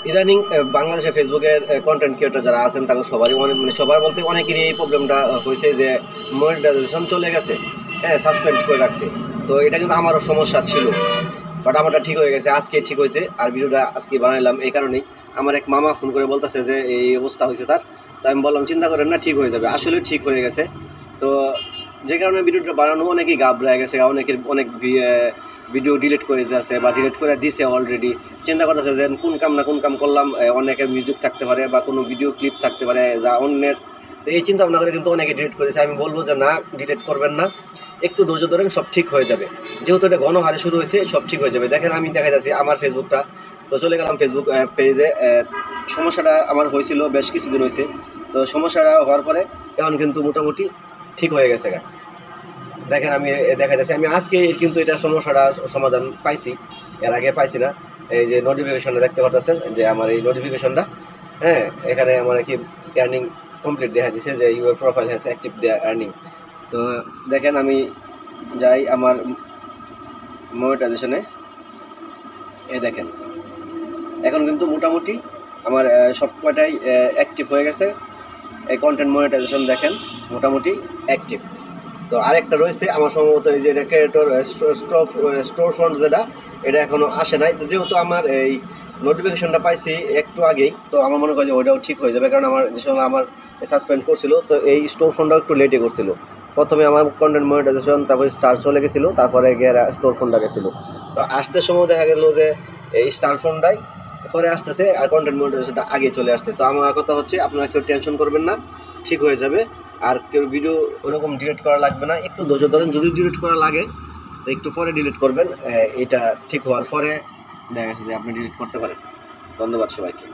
ইদানিং বাংলাদেশে ফেসবুকের কন্টেন্ট ক্রিয়েটর যারা আছেন তাদের সবারই অনেক মানে সবার বলতে অনেকেরই এই প্রবলেমটা হয়েছে যে মনিটাইজেশন চলে গেছে, হ্যাঁ সাসপেন্ড করে রাখছে। তো এটা কিন্তু আমারও সমস্যা ছিল, বাট আমারটা ঠিক হয়ে গেছে, আজকে ঠিক হয়েছে। আর ভিডিওটা আজকে বানাইলাম এই কারণেই, আমার এক মামা ফোন করে বলতেছে যে এই অবস্থা হয়েছে তার। তো আমি বললাম চিন্তা করেন না, ঠিক হয়ে যাবে, আসলে ঠিক হয়ে গেছে। তো যে কারণে ভিডিওটা বানানো অনেকেই ঘাবড়ে গেছে, অনেকের অনেক ভিডিও ডিলিট করে দিতেছে বা ডিলিট করে দিছে অলরেডি। চিন্তা করতেছে যে কোন কাম না কোন কাম করলাম, অনেকের মিউজিক থাকতে পারে বা কোনো ভিডিও ক্লিপ থাকতে পারে যা অন্যের। তো এই চিন্তা ভাবনা করে কিন্তু অনেকে ডিলিট করেছে। আমি বলবো যে না, ডিলিট করবেন না, একটু ধৈর্য ধরেন, সব ঠিক হয়ে যাবে। যেহেতু এটা গণহারে শুরু হয়েছে, সব ঠিক হয়ে যাবে। দেখেন আমি দেখা যাচ্ছি আমার ফেসবুকটা, তো চলে গেলাম ফেসবুক পেজে। সমস্যাটা আমার হয়েছিল বেশ কিছুদিন হয়েছে, তো সমস্যাটা হওয়ার পরে এখন কিন্তু মোটামুটি ঠিক হয়ে গেছে। দেখেন আমি দেখা যাচ্ছে আমি আজকে কিন্তু এটা সমস্যাটা সমাধান পাইছি, এর আগে পাইছি না। এই যে নোটিফিকেশনটা দেখতে পাচ্ছেন, যে আমার এই নোটিফিকেশনটা, হ্যাঁ এখানে আমার কি আর্নিং কমপ্লিট দেখা দিচ্ছে যে your profile has active earning. তো দেখেন আমি যাই আমার মনিটাইজেশনে, এ দেখেন এখন কিন্তু মোটামুটি আমার সব কয়টাই অ্যাক্টিভ হয়ে গেছে। এই কন্টেন্ট মনিটাইজেশন দেখেন মোটামুটি অ্যাক্টিভ। তো আরেকটা রয়েছে আমার সম্ভবত, এই যে এটা ক্রিয়েটর স্টোর ফ্রন্ট যেটা, এটা এখনো আসে নাই। তো যেহেতু আমার এই নোটিফিকেশনটা পাইছি একটু আগেই, তো আমার মনে হয় যে ওইটাও ঠিক হয়ে যাবে, কারণ আমার যে সময় আমার সাসপেন্ড করছিল, তো এই স্টোর ফোনটাও একটু লেটে করছিল। প্রথমে আমার কন্টেন্ট মনিটাইজেশন, তারপরে স্টার চলে গেছিলো, তারপরে গিয়ে স্টোর ফোনটা গেছিলো। তো আসতে সময় দেখা গেল যে এই স্টার ফোনটাই পরে আসতেছে আর কন্টেন্ট মনিটাইজেশনটা আগে চলে আসছে। তো আমার কথা হচ্ছে আপনারা কেউ টেনশন করবেন না, ঠিক হয়ে যাবে। আর কেউ ভিডিও ওরকম ডিলিট করা লাগবে না, একটু ধৈর্য ধরেন, যদি ডিলিট করা লাগে তো একটু পরে ডিলিট করবেন। এটা ঠিক হওয়ার পরে দেখা যাচ্ছে যে আপনি ডিলিট করতে পারেন। ধন্যবাদ সবাইকে।